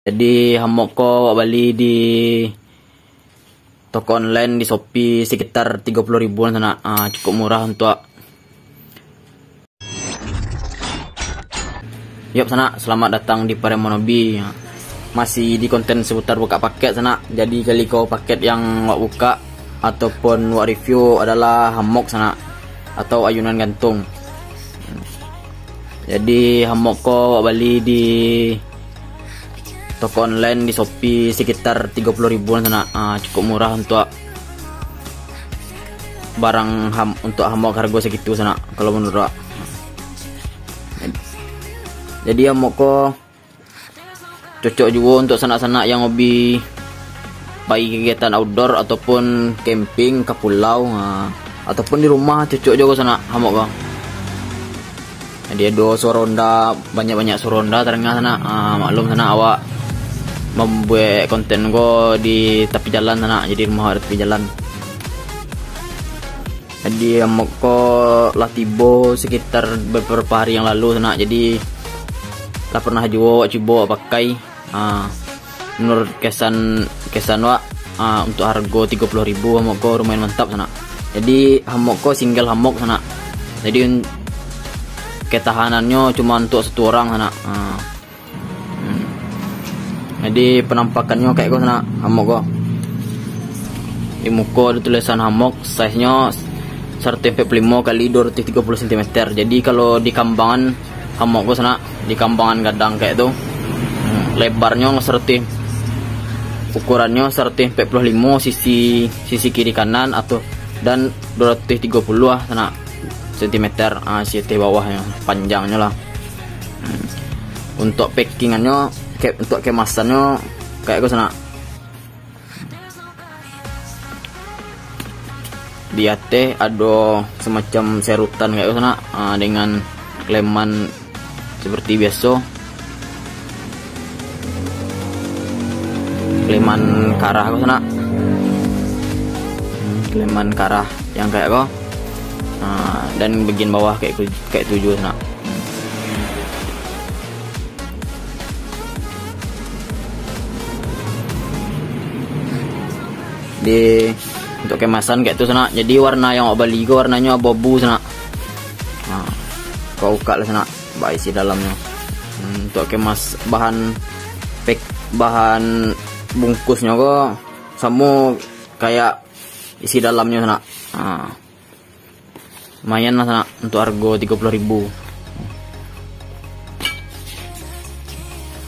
Jadi hamok ko beli di toko online di Shopee sekitar 30 ribuan sana. Cukup murah untuk Yup sana, selamat datang di Paremonobi. Masih di konten seputar buka paket sana. Jadi kali kau paket yang wak buka ataupun wak review adalah hamok sana atau ayunan gantung. Jadi hamok ko wak beli di toko online di Shopee sekitar 30 ribuan sana. Cukup murah untuk barang untuk hamok harga segitu sana kalau menurut wak. Jadi hamok ko cocok juga untuk sanak-sanak yang hobi pergi kegiatan outdoor ataupun camping ke pulau, ataupun di rumah cocok juga sana hamok ko. Jadi ada soronda, banyak-banyak soronda terengah sana. Maklum sana awak membuat konten ko di tepi jalan sana, jadi rumah ada tepi jalan. Jadi hamok ko lah tiba sekitar beberapa hari yang lalu sana. Jadi lah pernah juga coba pakai. Menurut kesan wak untuk harga 30 ribu hamok ko lumayan mantap sana. Jadi hamok ko single hamok sana. Jadi ketahanannya cuma untuk satu orang sana. Jadi penampakannya kayak ko sana hamok ko. Di muka ada tulisan hamok, size nya 145 kali 230 cm. Jadi kalau di kambangan hamok ko sana, di kambangan gadang kayak tuh, lebarnya ukurannya 145 sisi kiri kanan atau dan 230 lah sana cm, sisi bawahnya panjangnya lah. Untuk packingannya untuk kemasannya kayak gue sana. Di atas ada semacam serutan kayak gue sana, dengan kleman seperti biasa, kleman karah gue sana, kleman karah yang kayak gue, dan bagian bawah kayak tujuh sana. Di untuk kemasan kayak itu sana. Jadi warna yang aku beli warnanya abu-abu sana. Kau buka lah sana, isi dalamnya. Untuk kemas bahan bungkusnya kok sama kayak isi dalamnya sana. Lumayan lah sana untuk harga 30 ribu.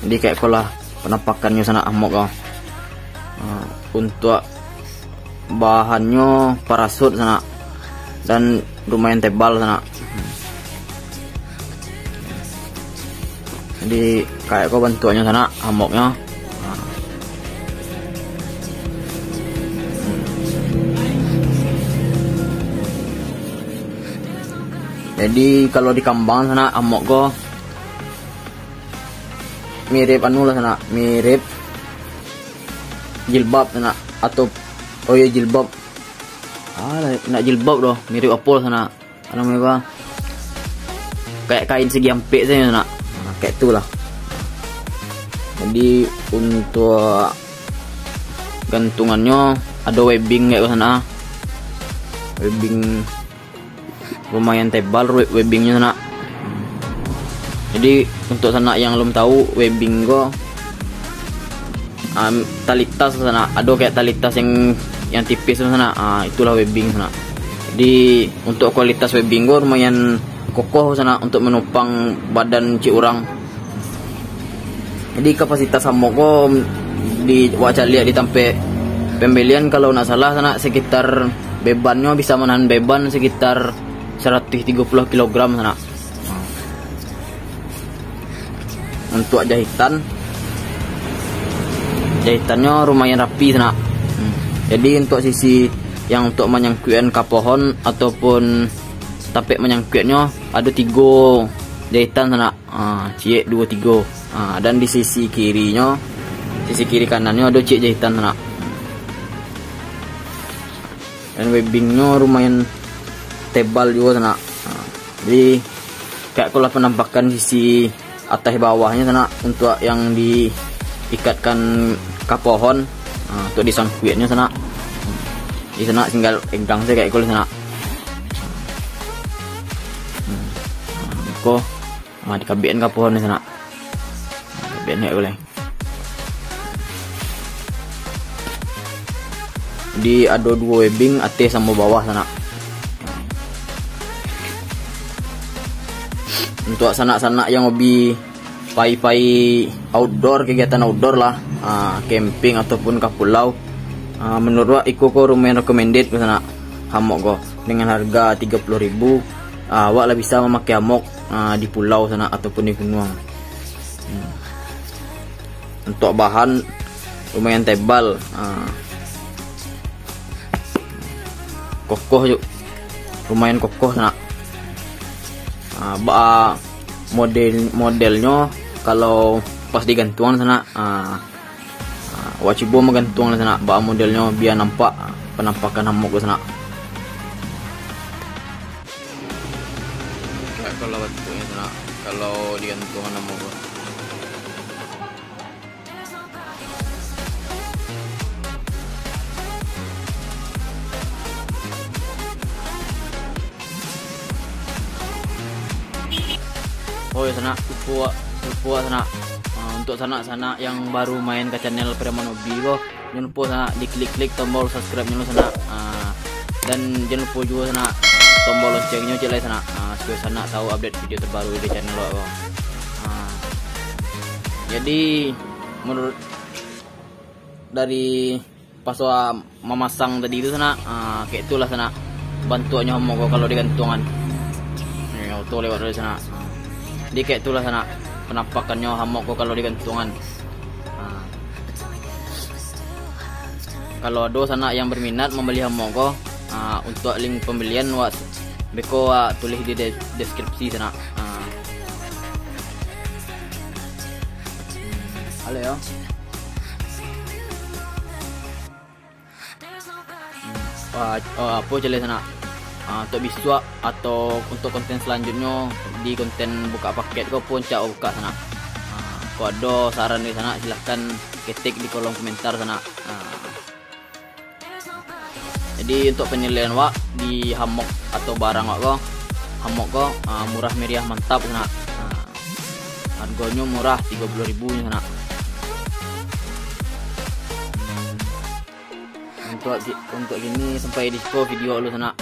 Jadi kayak kolah penampakannya sana hamok kok. Untuk bahannya parasut sana dan lumayan tebal sana. Jadi kayak kok bentuknya sana hamoknya. Jadi kalau di kambang sana hamok kok mirip anu lah sana, mirip jilbab sana atau jilbab. Nak jilbab doh, mirip apa sana. Namanya kayak kain segi ampek saja sana. Kayak itulah. Jadi untuk gantungannya ada webbing kayak sana. Webbing lumayan tebal webbingnya sana. Jadi untuk sana yang belum tahu webbing kok, tali tas sana, ada kayak tali tas yang tipis sana. Itulah webbing sana. Jadi untuk kualitas webbing kok lumayan kokoh sana untuk menopang badan ci orang. Jadi kapasitas hamok kok di wajah lihat di tampe pembelian kalau nak salah sana sekitar bebannya bisa menahan beban sekitar 130 kg sana. Untuk jahitannya lumayan rapi sana. Jadi untuk sisi yang untuk menyangkutkan ke pohon ataupun tapek menyangkutnya ada 3 jahitan sana. Cie 2 3. Dan di sisi kirinya, sisi kiri kanannya ada cie jahitan sana. Dan webbingnya lumayan tebal juga sana. Jadi kayak kalau penampakan sisi atas bawahnya sana untuk yang di ikatkan ke pohon untuk disangkuitnya sana. Di sana tinggal enggang saya kayak kulit sana. Kok dikabiin ke pohon di sana. Kabiin kayak boleh. Di ada 2 webbing atas sama bawah sana. Untuk sanak-sanak yang hobi pai outdoor, kegiatan outdoor lah, camping ataupun ke pulau, menurut aku lumayan recommended ke sana hammock go dengan harga 30.000. Awak lah bisa memakai hammock di pulau sana ataupun di gunung. Untuk bahan lumayan tebal, kokoh juga, lumayan kokoh sana. Modelnya kalau pas digantungan sana, wajib menggantung sana. Modelnya biar nampak penampakan hammock sana. Kalau bentuknya sana, kalau digantungan hammock. Oh ya sana, lupa sana. Untuk sana yang baru main ke channel Preman Hobi kok, jangan lupa sana diklik tombol subscribe-nya sana. Dan jangan lupa juga sana tombol loncengnya cek sana. Supaya sana tahu update video terbaru di channel lo. Jadi menurut dari pas memasang tadi itu sana, kayak itulah sana bantuannya hammock kalau digantungan. Auto lewat dari sana. Jadi kayak itulah sana penampakannya hammock kalau digantungan. Kalau ada sana yang berminat membeli hammock, untuk link pembelian beko tulis di deskripsi sana. Halo ya. Apa jelas sana? Untuk biswa atau untuk konten selanjutnya di konten buka paket kau pun cak buka sana. Kalau ada saran di sana silahkan ketik di kolom komentar sana. Jadi untuk penilaian di hammock atau barang hammock murah meriah mantap sana. Harganya murah 30.000 sana. Untuk gini sampai di video lu sana.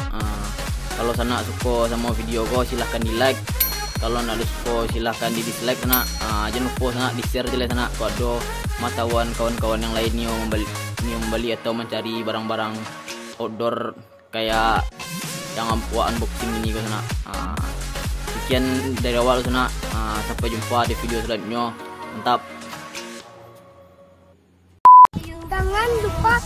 Kalau sana suka sama video kau silahkan di like. Kalau nak suka silahkan di dislike sana. Jangan lupa sana di share jelas sana. Kalau ada matawan kawan-kawan yang lain yang membeli atau mencari barang-barang outdoor kayak yang unboxing ini ke sana. Sekian dari awal sana. Sampai jumpa di video selanjutnya. Mantap. Jangan lupa